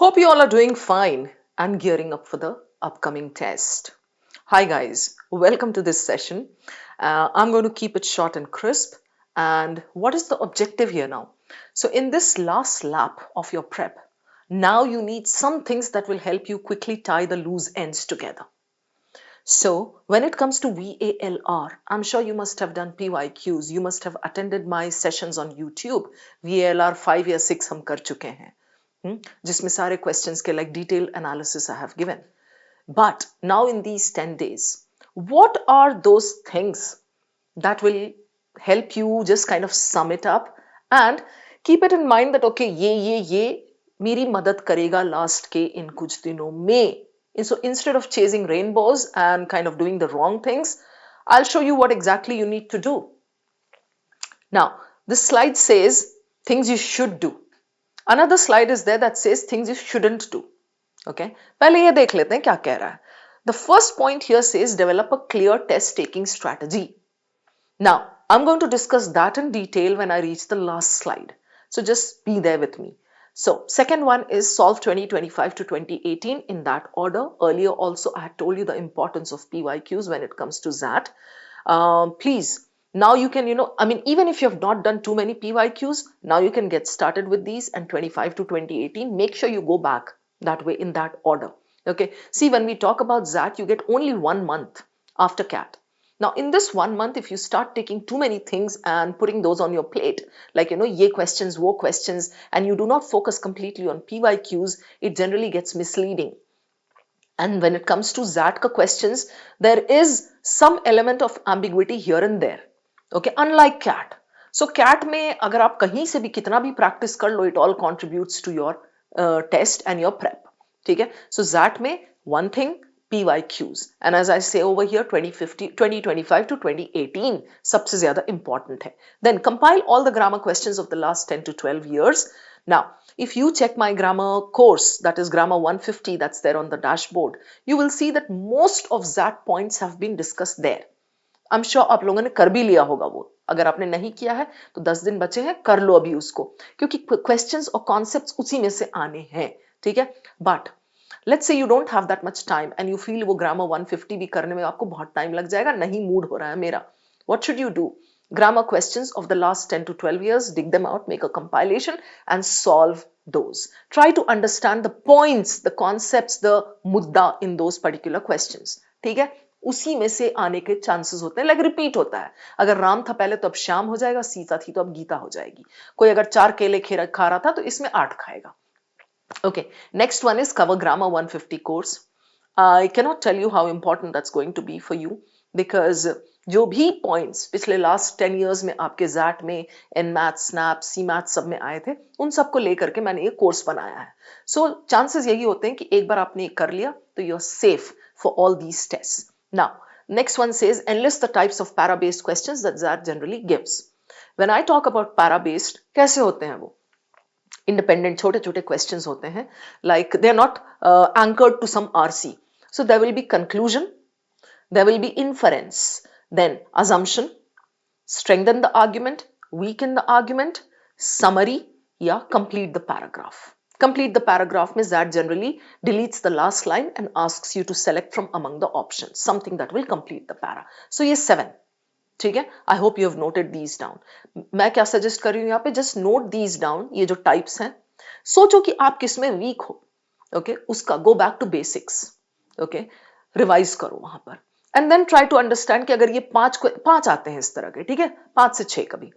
Hope you all are doing fine and gearing up for the upcoming test. Hi, guys, welcome to this session. I'm going to keep it short and crisp. And what is the objective here now? So, in this last lap of your prep, now you need some things that will help you quickly tie the loose ends together. So, when it comes to VALR, I'm sure you must have done PYQs. You must have attended my sessions on YouTube. VALR 5 या 6 हम कर चुके हैं. जिसमें सारे questions के like detailed analysis I have given. But now in these 10 days, what are those things that will help you just kind of sum it up and keep it in mind that okay ये मेरी मदद करेगा last के इन कुछ दिनों में. And so instead of chasing rainbows and kind of doing the wrong things, I'll show you what exactly you need to do. Now, this slide says things you should do. Another slide is there that says things you shouldn't do. Okay, पहले ये देख लेते हैं क्या कह रहा है. The first point here says develop a clear test taking strategy. Now, I'm going to discuss that in detail when I reach the last slide. So just be there with me. So, second one is solve 2025 to 2018 in that order. Earlier also I had told you the importance of PYQs when it comes to that. Please, now you can, even if you have not done too many PYQs, now you can get started with these and 25 to 2018. Make sure you go back that way in that order. Okay. See, when we talk about ZAT, you get only 1 month after CAT. Now, in this 1 month, if you start taking too many things and putting those on your plate, like, ye questions, wo questions, and you do not focus completely on PYQs, it generally gets misleading. And when it comes to ZATCA questions, there is some element of ambiguity here and there. Okay, unlike CAT. So CAT में अगर आप कहीं से भी कितना भी practice कर लो, it all contributes to your test and your prep. ठीक है? So ZAT में one thing, PYQs. And as I say over here, 2025 to 2018 सबसे ज़्यादा important है. Then compile all the grammar questions of the last 10 to 12 years. Now, if you check my grammar course, that is grammar 150, that's there on the dashboard, you will see that most of ZAT points have been discussed there. I'm sure आप लोगों ने कर भी लिया होगा वो. अगर आपने नहीं किया है तो 10 दिन बचे हैं, कर लो अभी उसको, क्योंकि questions और concepts उसी में से आने हैं. ठीक है? But let's say you don't have that much time and you feel वो grammar 150 भी करने में आपको बहुत टाइम लग जाएगा, नहीं मूड हो रहा है मेरा. What should you do? Grammar questions of the last 10 to 12 years, dig them out, make a compilation and solve those. Try to understand the points, the concepts, the mudda in those particular questions. ठीक है? उसी में से आने के chances होते हैं, like repeat होता है. अगर राम था पहले तो अब श्याम हो जाएगा, सीता थी तो अब गीता हो जाएगी. कोई अगर 4 केले खा रहा था तो इसमें 8 खाएगा. Okay, next one is cover grammar 150 course. I cannot tell you how important that's going to be for you because जो भी points पिछले last 10 years में आपके ZAT में, NMAT, SNAP, CMAT सब में आए थे, उन सबको लेकर के मैंने ये कोर्स बनाया है. So chances यही होते हैं कि एक बार आपने कर लिया तो you're safe for all these tests. Now, next one says enlist the types of para-based questions that ZAT generally gives. When I talk about para-based, कैसे होते हैं वो? Independent छोटे छोटे questions होते हैं, like they are not anchored to some RC. So there will be conclusion, there will be inference, then assumption, strengthen the argument, weaken the argument, summary, या complete the paragraph. Complete the paragraph means that generally deletes the last line and asks you to select from among the options, something that will complete the para. So ये 7. ठीक है? I hope you have noted these down. मैं क्या suggest कर रही हूं यहाँ पे, जस्ट नोट दीज डाउन. ये जो टाइप्स हैं, सोचो कि आप किस में वीक हो. ओके, उसका go back to basics. Okay, revise करो वहां पर and then try to understand कि अगर ये 5 आते हैं इस तरह के, ठीक है, 5 से 6 कभी,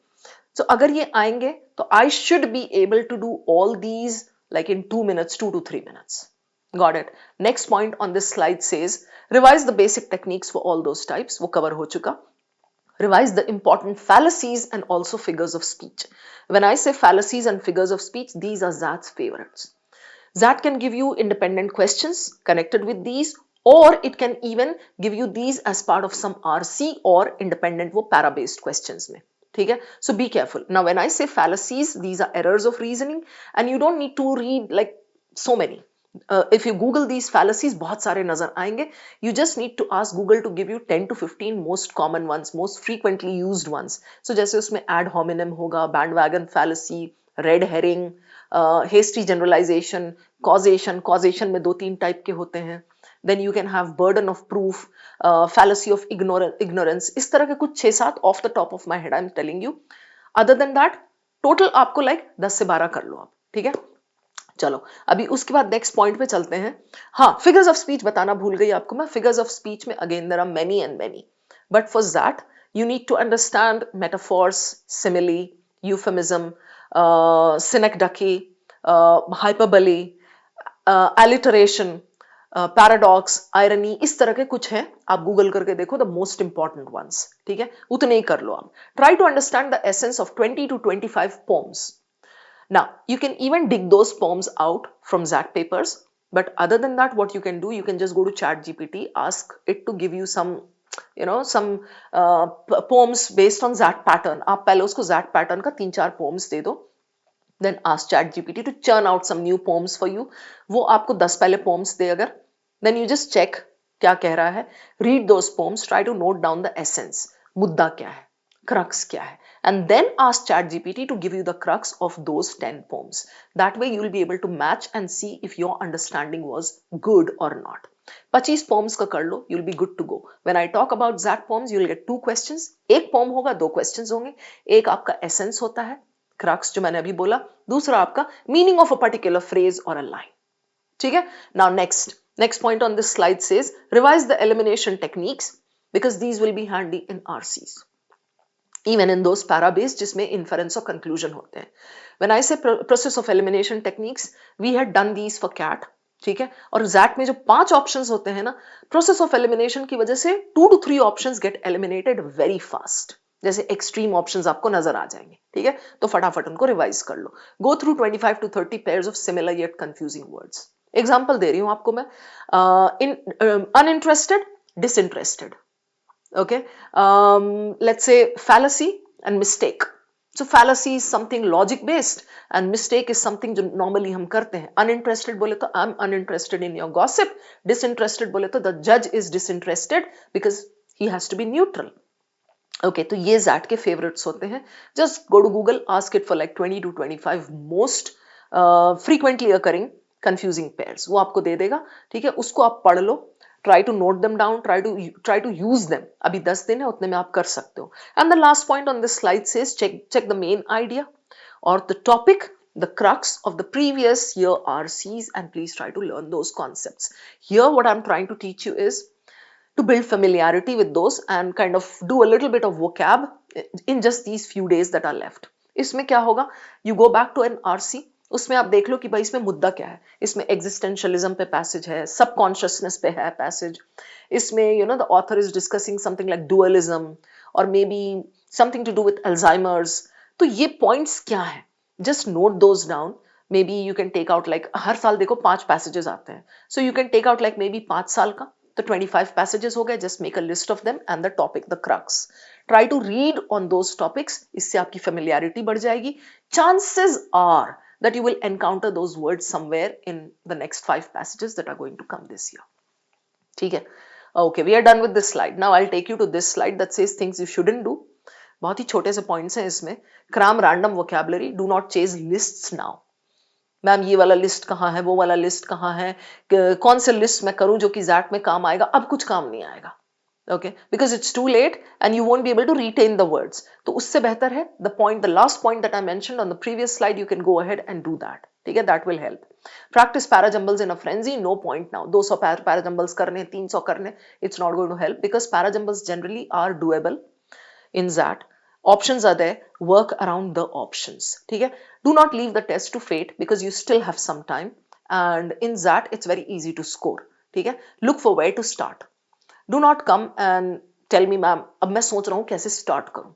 तो अगर ये आएंगे तो I should be able to do all these like in 2 minutes, 2 to 3 minutes. Got it? Next point on this slide says revise the basic techniques for all those types. वो cover हो चुका. Revise the important fallacies and also figures of speech. When I say fallacies and figures of speech, these are ZAT's favorites. ZAT can give you independent questions connected with these, or it can even give you these as part of some RC or independent वो para-based questions में. ठीक है? So be careful. Now when I say fallacies, these are errors of reasoning and you don't need to read like so many. If you Google these fallacies, बहुत सारे नजर आएंगे. You just need to ask Google to give you 10 to 15 most common ones, most frequently used ones. So जैसे उसमें ad hominem होगा, bandwagon fallacy, red herring, hasty generalisation, causation, causation में 2-3 type के होते हैं, then you can have burden of proof, fallacy of ignorance, इस तरह के कुछ 6-7 of the top of my head I am telling you. Other than that total आपको like 10 से 12 कर लो आप, ठीक है। चलो अभी उसके बाद नेक्स्ट पॉइंट पे चलते हैं। हाँ, फिगर्स ऑफ स्पीच बताना भूल गई आपको मैं। फिगर्स ऑफ स्पीच में again there are many and many, but for that you need to understand metaphors, simile, euphemism, synecdoche, hyperbole, alliteration, paradox, irony, इस तरह के कुछ हैं, आप गूगल करके देखो द मोस्ट इंपॉर्टेंट वंस, ठीक है, उतने ही कर लो आप। Try to understand the essence of 20 to 25 poems. Now, you can even dig those poems out from Zat papers, but other than that, what you can do, you can just go to ChatGPT, ask it to give you some, some poems based on Zat pattern. आप पहले उसको Zat pattern का 3-4 poems दे दो, then ask ChatGPT to churn out some new poems for you. वो आपको 10 पहले poems दे अगर, then you just check क्या कह रहा है, read those poems, try to note down the essence, मुद्दा क्या है, crux क्या है, and then ask ChatGPT to give you the crux of those 10 poems. That way you will be able to match and see if your understanding was good or not. 25 poems का कर लो, you'll be good to go. When I talk about Zat poems, you'll get 2 questions. एक poem होगा, 2 questions होंगे। एक आपका essence होता है, crux जो मैंने अभी बोला, दूसरा आपका meaning of a particular phrase or a line. ठीक है? Now next point on this slide says revise the elimination techniques because these will be handy in RCs. Even in those para-based जिसमें inference और conclusion होते हैं. When I say process of elimination techniques, we had done these for CAT, ठीक है, और ZAT में जो 5 options होते हैं ना, process of elimination की वजह से 2 to 3 options get eliminated very fast. जैसे extreme options आपको नजर आ जाएंगे, ठीक है, तो फटाफट उनको रिवाइज कर लो। Go through 25 to 30 pairs of similar yet confusing words. Example दे रही हूं आपको मैं, uninterested, disinterested. Okay, let's say fallacy and mistake. So fallacy is something logic based and mistake is something जो normally हम करते हैं। Uninterested बोले तो I'm uninterested in your gossip, disinterested बोले तो the judge is disinterested because he has to be neutral. Okay, तो ये ZAT के favorites होते हैं। Just go to Google, ask it for like 20 to 25 most frequently occurring confusing pairs, वो आपको दे देगा, ठीक है, उसको आप पढ़ लो, try to note them down, try to use them. अभी 10 दिन है, उतने में आप कर सकते हो। And the last point on this slide says check the main idea or the topic, the crux of the previous year RCs, and please try to learn those concepts. Here what I'm trying to teach you is to build familiarity with those and kind of do a little bit of vocab in just these few days that are left. इसमें क्या होगा, you go back to an RC, उसमें आप देख लो कि भाई इसमें मुद्दा क्या है। इसमें एग्जिस्टेंशियलिज्म पे पैसेज है, सबकॉन्शियसनेस पे है पैसेज, इसमें the author is discussing something like dualism और maybe something to do with Alzheimer's. तो ये पॉइंट्स क्या है, just note those down. Maybe you can take out like, हर साल देखो 5 पैसेजेस आते हैं, so you can take out like maybe 5 साल का, तो 25 पैसेजेस हो गए। Just make a list of them and the topic, the crux, try to read on those topics, इससे आपकी फेमिलियरिटी बढ़ जाएगी। Chances are that you will encounter those words somewhere in the next 5 passages that are going to come this year. ठीक है? Okay, we are done with this slide. Now I'll take you to this slide that says things you shouldn't do. बहुत ही छोटे से points हैं इसमें। Cram random vocabulary. Do not chase lists now. Ma'am ये वाला list कहाँ है, वो वाला लिस्ट कहाँ है, कौन से लिस्ट मैं करूं जो कि ZAT में काम आएगा। अब कुछ काम नहीं आएगा, okay, because it's too late and you won't be able to retain the words. तो उससे बेहतर है the last point that I mentioned on the previous slide, you can go ahead and do that, ठीक है, that will help. Practice parajumbles in a frenzy, no point now. 200 parajumbles करने, 300 करने, it's not going to help because parajumbles generally are doable in ZAT. Options are there, work around the options, ठीक है. Do not leave the test to fate because you still have some time and in ZAT it's very easy to score, ठीक है. Look for where to start. Do not come and tell me ma'am अब मैं सोच रहा हूँ कैसे start करूँ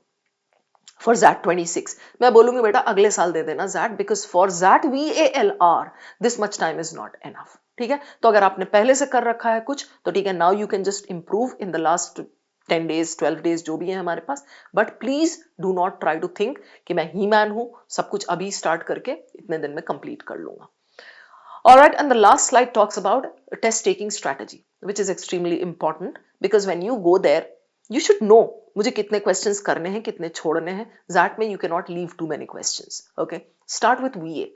for ZAT 26। मैं बोलूंगी बेटा अगले साल दे देना ZAT, because for ZAT VALR this much time is not enough, ठीक है। तो अगर आपने पहले से कर रखा है कुछ तो ठीक है, now you can just improve in the last 10 days 12 days जो भी है हमारे पास, but please do not try to think कि मैं ही मैन हूं, सब कुछ अभी स्टार्ट करके इतने दिन में कंप्लीट कर लूंगा। Alright, and the last slide talks about test taking strategy, which is extremely important because when you go there, You should know मुझे कितने questions करने हैं, कितने छोड़ने हैं. That way you cannot leave too many questions. Okay. Start with VA.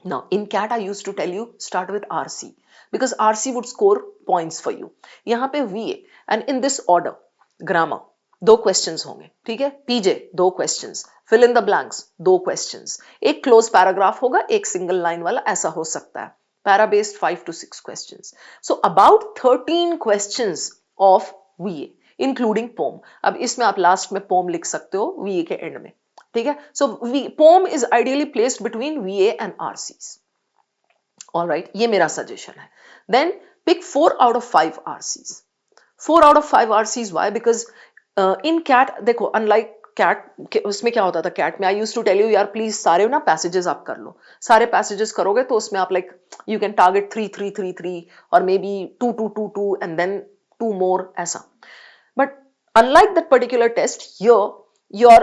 Now, in CAT, I used to tell you, start with RC because RC would score points for you. यहाँ पे VA and in this order, grammar, 2 questions होंगे, ठीक है? PJ, 2 questions. Fill in the blanks, 2 questions. एक close paragraph होगा, एक single line वाला ऐसा हो सकता है. Para based 5 to 6 questions. So about 13 questions of VA, including poem. अब इसमें आप last में poem लिख सकते हो VA के end में. ठीक है. So poem is ideally placed between VA and RCs. All right, ये मेरा suggestion है. Then pick 4 out of 5 RCs. 4 out of 5 RCs. Why? Because in CAT देखो unlike CAT उसमें क्या होता था CAT में I used to tell you यार please सारे ना passages आप कर लो. सारे passages करोगे तो उसमें आप like you can target 3 3 3 3 और maybe 2 2 2 2 and then 2 more ऐसा. But unlike that particular test, here your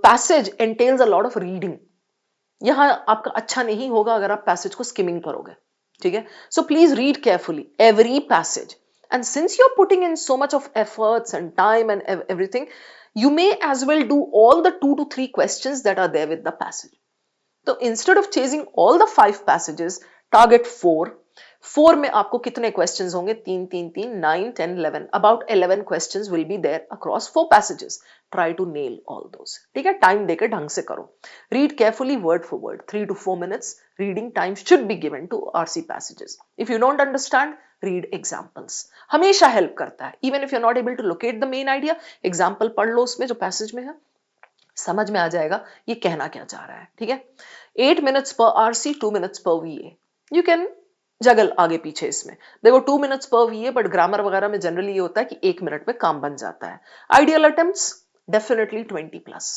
passage entails a lot of reading. यहाँ आपका अच्छा नहीं होगा अगर आप passage को skimming करोगे, ठीक है? So please read carefully every passage. And since you're putting in so much of efforts and time and everything, you may as well do all the 2 to 3 questions that are there with the passage. So instead of chasing all the 5 passages, target 4. 4 में आपको कितने questions होंगे? 3 3 3 9 10 11. About 11 questions will be there across 4 passages. Try to nail all those. ठीक है? Time देकर ढंग से करो. Read carefully word for word. 3 to 4 minutes reading time should be given to RC passages. If you don't understand, read examples. हमेशा help करता है. Even if you're not able to locate the main idea, example पढ़ लो उसमें जो passage में है. समझ में आ जाएगा ये कहना क्या चाह रहा है. ठीक है. 8 minutes per RC, 2 minutes per VA. You can जगल आगे पीछे इसमें. देखो 2 minutes per VA, but grammar वगैरह में जनरली ये होता है कि 1 मिनट में काम बन जाता है. Ideal attempts definitely 20 plus.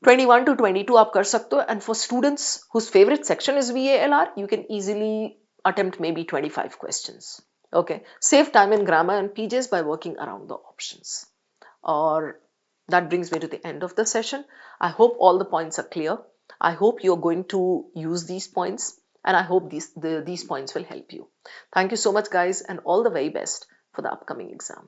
21 to 22 आप कर सकते हो. And for students whose favorite section is VALR, you can easily attempt maybe 25 questions. Okay. Save time in grammar and PJs by working around the options. Or that brings me to the end of the session. I hope all the points are clear. I hope you're going to use these points and I hope these points will help you. Thank you so much guys and all the very best for the upcoming exam.